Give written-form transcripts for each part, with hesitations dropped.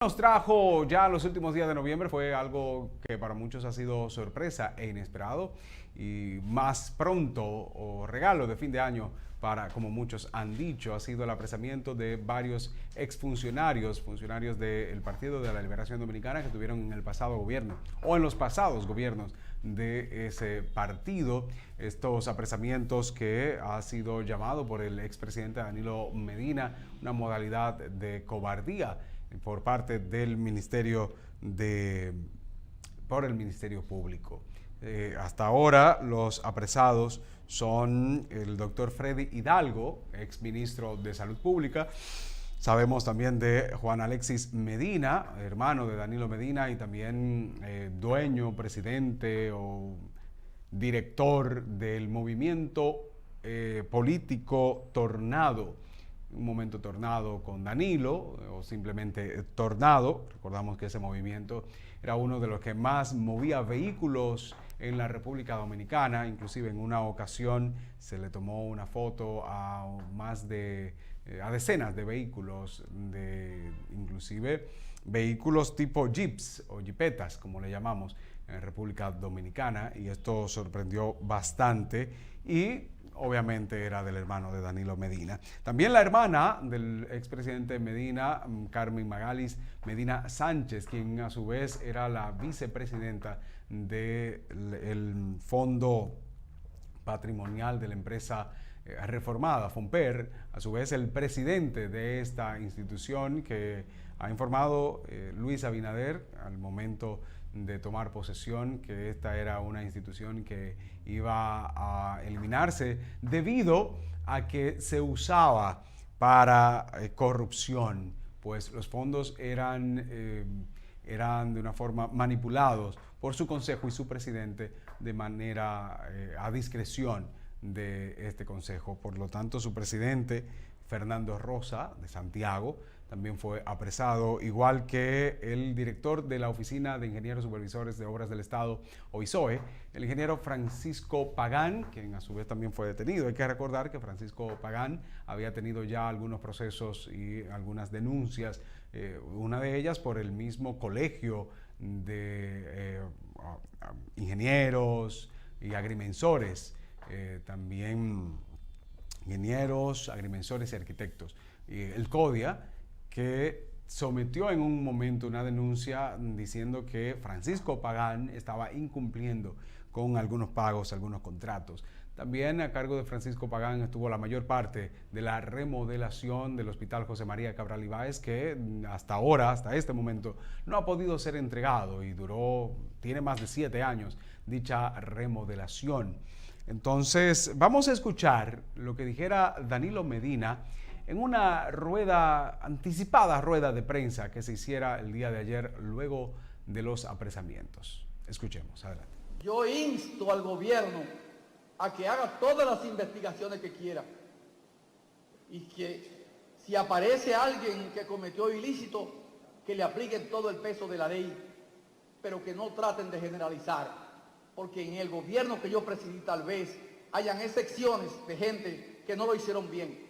Nos trajo ya los últimos días de noviembre fue algo que para muchos ha sido sorpresa e inesperado y más pronto o regalo de fin de año para, como muchos han dicho, ha sido el apresamiento de varios exfuncionarios, funcionarios del Partido de la Liberación Dominicana que estuvieron en el pasado gobierno o en los pasados gobiernos de ese partido. Estos apresamientos que ha sido llamado por el expresidente Danilo Medina una modalidad de cobardía por parte del por el Ministerio Público. Hasta ahora los apresados son el doctor Freddy Hidalgo, exministro de Salud Pública. Sabemos también de Juan Alexis Medina, hermano de Danilo Medina y también dueño, presidente o director del movimiento político Tornado. Un momento Tornado con Danilo o simplemente Tornado. Recordamos que ese movimiento era uno de los que más movía vehículos en la República Dominicana. Inclusive en una ocasión se le tomó una foto a decenas de vehículos, inclusive vehículos tipo jeeps o jipetas, como le llamamos en República Dominicana, y esto sorprendió bastante y obviamente era del hermano de Danilo Medina. También la hermana del expresidente Medina, Carmen Magalis Medina Sánchez, quien a su vez era la vicepresidenta del Fondo Patrimonial de la empresa reformada, FOMPER, a su vez el presidente de esta institución que ha informado Luis Abinader al momento de tomar posesión que esta era una institución que iba a eliminarse debido a que se usaba para corrupción, pues los fondos eran de una forma manipulados por su consejo y su presidente de manera a discreción de este consejo. Por lo tanto, su presidente, Fernando Rosa, de Santiago, también fue apresado, igual que el director de la Oficina de Ingenieros Supervisores de Obras del Estado, OISOE, el ingeniero Francisco Pagán, quien a su vez también fue detenido. Hay que recordar que Francisco Pagán había tenido ya algunos procesos y algunas denuncias, una de ellas por el mismo colegio de ingenieros y agrimensores, también ingenieros, agrimensores y arquitectos. El CODIA, que sometió en un momento una denuncia diciendo que Francisco Pagán estaba incumpliendo con algunos pagos, algunos contratos. También a cargo de Francisco Pagán estuvo la mayor parte de la remodelación del Hospital José María Cabral Ibáez, que hasta ahora, hasta este momento, no ha podido ser entregado y tiene más de 7 años dicha remodelación. Entonces, vamos a escuchar lo que dijera Danilo Medina en una anticipada rueda de prensa que se hiciera el día de ayer luego de los apresamientos. Escuchemos, adelante. Yo insto al gobierno a que haga todas las investigaciones que quiera y que si aparece alguien que cometió ilícito, que le apliquen todo el peso de la ley, pero que no traten de generalizar, porque en el gobierno que yo presidí tal vez hayan excepciones de gente que no lo hicieron bien,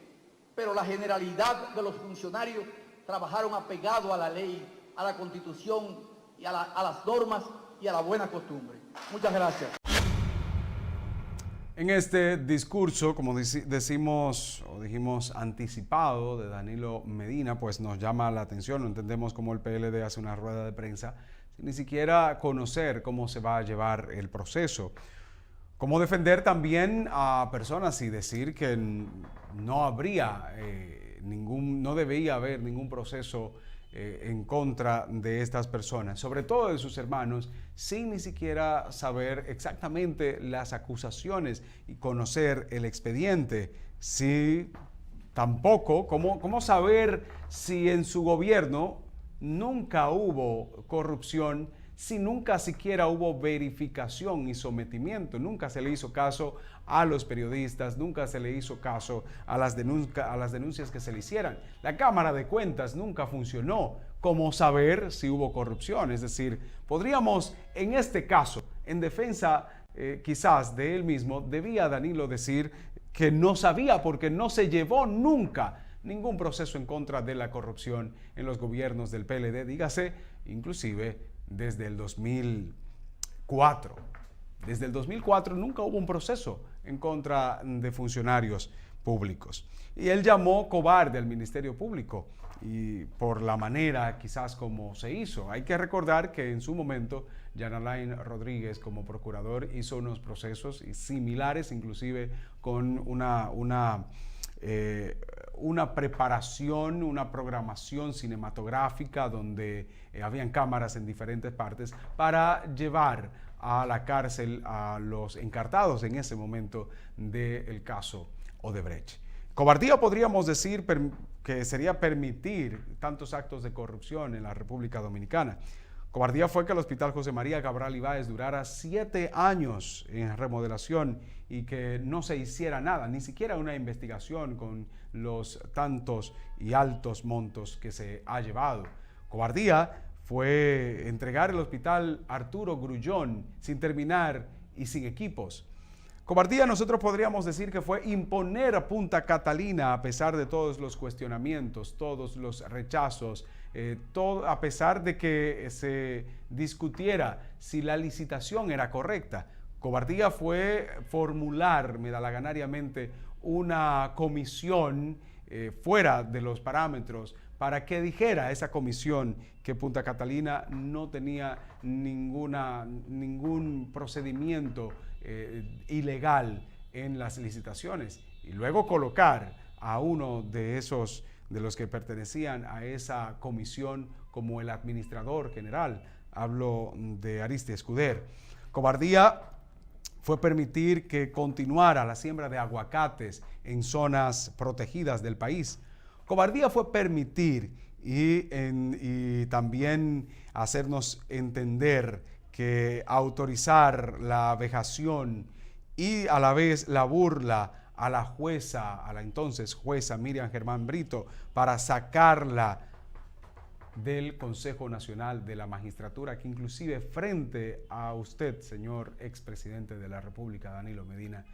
pero la generalidad de los funcionarios trabajaron apegado a la ley, a la Constitución y a las normas y a la buena costumbre. Muchas gracias. En este discurso, como dijimos anticipado de Danilo Medina, pues nos llama la atención, no entendemos cómo el PLD hace una rueda de prensa sin ni siquiera conocer cómo se va a llevar el proceso. Cómo defender también a personas y decir que no debía haber ningún proceso en contra de estas personas, sobre todo de sus hermanos, sin ni siquiera saber exactamente las acusaciones y conocer el expediente. Sí, tampoco, ¿cómo saber si en su gobierno nunca hubo corrupción, si nunca siquiera hubo verificación y sometimiento? Nunca se le hizo caso a los periodistas, nunca se le hizo caso a las denuncias que se le hicieran. La Cámara de Cuentas nunca funcionó. ¿Cómo saber si hubo corrupción? Es decir, podríamos, en este caso, en defensa quizás de él mismo, debía Danilo decir que no sabía porque no se llevó nunca ningún proceso en contra de la corrupción en los gobiernos del PLD, dígase, inclusive desde el 2004. Desde el 2004 nunca hubo un proceso en contra de funcionarios públicos. Y él llamó cobarde al Ministerio Público y por la manera quizás como se hizo. Hay que recordar que en su momento Jean Alain Rodríguez como procurador hizo unos procesos similares, inclusive con una preparación, una programación cinematográfica donde habían cámaras en diferentes partes para llevar a la cárcel a los encartados en ese momento del caso Odebrecht. Cobardía podríamos decir que sería permitir tantos actos de corrupción en la República Dominicana. Cobardía fue que el Hospital José María Cabral Ibáez durara 7 años en remodelación y que no se hiciera nada, ni siquiera una investigación con los tantos y altos montos que se ha llevado. Cobardía fue entregar el Hospital Arturo Grullón sin terminar y sin equipos. Cobardía nosotros podríamos decir que fue imponer a Punta Catalina a pesar de todos los cuestionamientos, todos los rechazos, a pesar de que se discutiera si la licitación era correcta. Cobardía fue formular medalaganariamente una comisión fuera de los parámetros para que dijera esa comisión que Punta Catalina no tenía ningún procedimiento ilegal en las licitaciones y luego colocar a uno de los que pertenecían a esa comisión como el administrador general. Hablo de Ariste Escuder. Cobardía fue permitir que continuara la siembra de aguacates en zonas protegidas del país. Cobardía fue permitir y también hacernos entender que autorizar la vejación y a la vez la burla a la entonces jueza Miriam Germán Brito para sacarla del Consejo Nacional de la Magistratura, que inclusive frente a usted, señor expresidente de la República, Danilo Medina,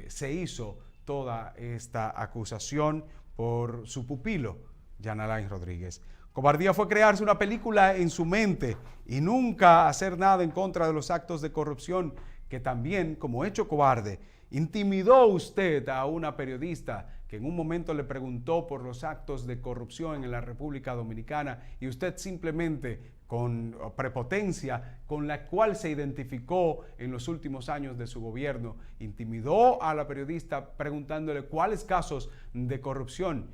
se hizo toda esta acusación por su pupilo, Jean Alain Rodríguez. Cobardía fue crearse una película en su mente y nunca hacer nada en contra de los actos de corrupción que también, como hecho cobarde, intimidó usted a una periodista que en un momento le preguntó por los actos de corrupción en la República Dominicana y usted simplemente con prepotencia con la cual se identificó en los últimos años de su gobierno, intimidó a la periodista preguntándole cuáles casos de corrupción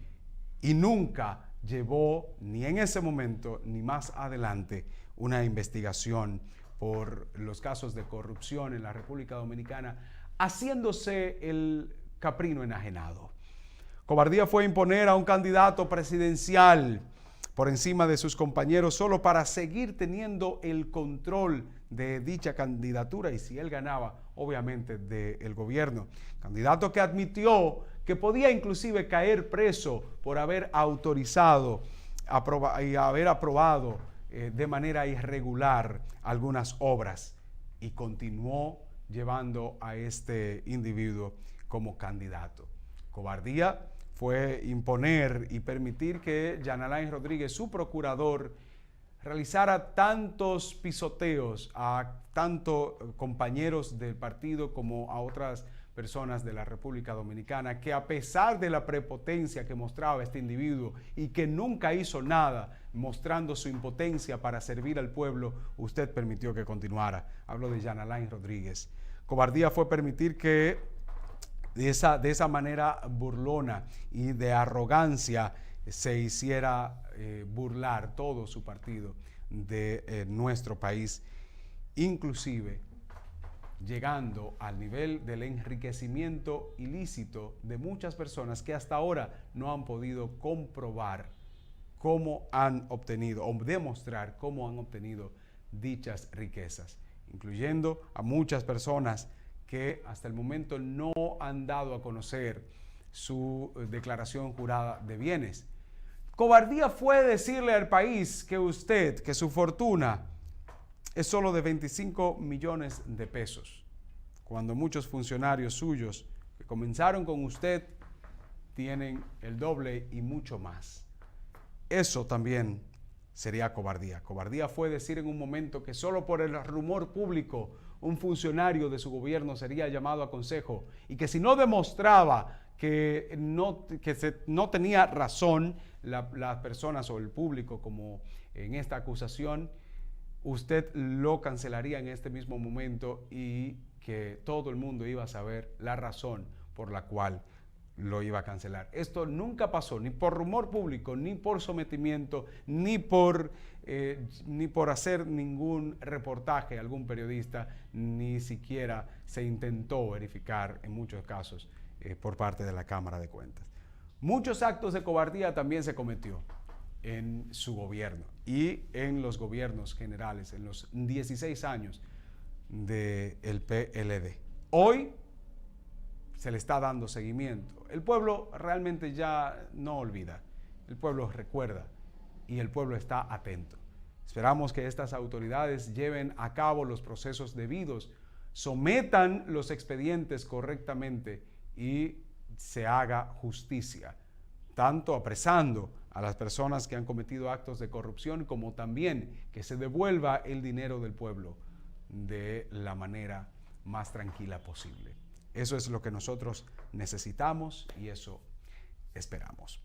y nunca llevó ni en ese momento ni más adelante una investigación por los casos de corrupción en la República Dominicana, haciéndose el caprino enajenado. Cobardía fue imponer a un candidato presidencial por encima de sus compañeros solo para seguir teniendo el control de dicha candidatura y si él ganaba, obviamente, del gobierno. Candidato que admitió que podía inclusive caer preso por haber autorizado y haber aprobado de manera irregular algunas obras y continuó llevando a este individuo como candidato. Cobardía fue imponer y permitir que Jean Alain Rodríguez, su procurador, realizara tantos pisoteos a tanto compañeros del partido como a otras personas de la República Dominicana, que a pesar de la prepotencia que mostraba este individuo y que nunca hizo nada mostrando su impotencia para servir al pueblo, usted permitió que continuara. Hablo de Jean Alain Rodríguez. Cobardía fue permitir que de esa manera burlona y de arrogancia se hiciera burlar todo su partido de nuestro país, inclusive llegando al nivel del enriquecimiento ilícito de muchas personas que hasta ahora no han podido comprobar cómo han obtenido o demostrar cómo han obtenido dichas riquezas, incluyendo a muchas personas que hasta el momento no han dado a conocer su declaración jurada de bienes. Cobardía fue decirle al país que su fortuna es solo de 25 millones de pesos, cuando muchos funcionarios suyos que comenzaron con usted tienen el doble y mucho más. Eso también sería cobardía. Cobardía fue decir en un momento que solo por el rumor público un funcionario de su gobierno sería llamado a consejo y que si no demostraba que no tenía razón las personas o el público como en esta acusación, usted lo cancelaría en este mismo momento y que todo el mundo iba a saber la razón por la cual lo iba a cancelar. Esto nunca pasó, ni por rumor público, ni por sometimiento, ni por hacer ningún reportaje a algún periodista, ni siquiera se intentó verificar en muchos casos por parte de la Cámara de Cuentas. Muchos actos de cobardía también se cometió en su gobierno y en los gobiernos generales, en los 16 años del PLD. Hoy se le está dando seguimiento. El pueblo realmente ya no olvida, el pueblo recuerda y el pueblo está atento. Esperamos que estas autoridades lleven a cabo los procesos debidos, sometan los expedientes correctamente y se haga justicia, tanto apresando a las personas que han cometido actos de corrupción como también que se devuelva el dinero del pueblo de la manera más tranquila posible. Eso es lo que nosotros necesitamos y eso esperamos.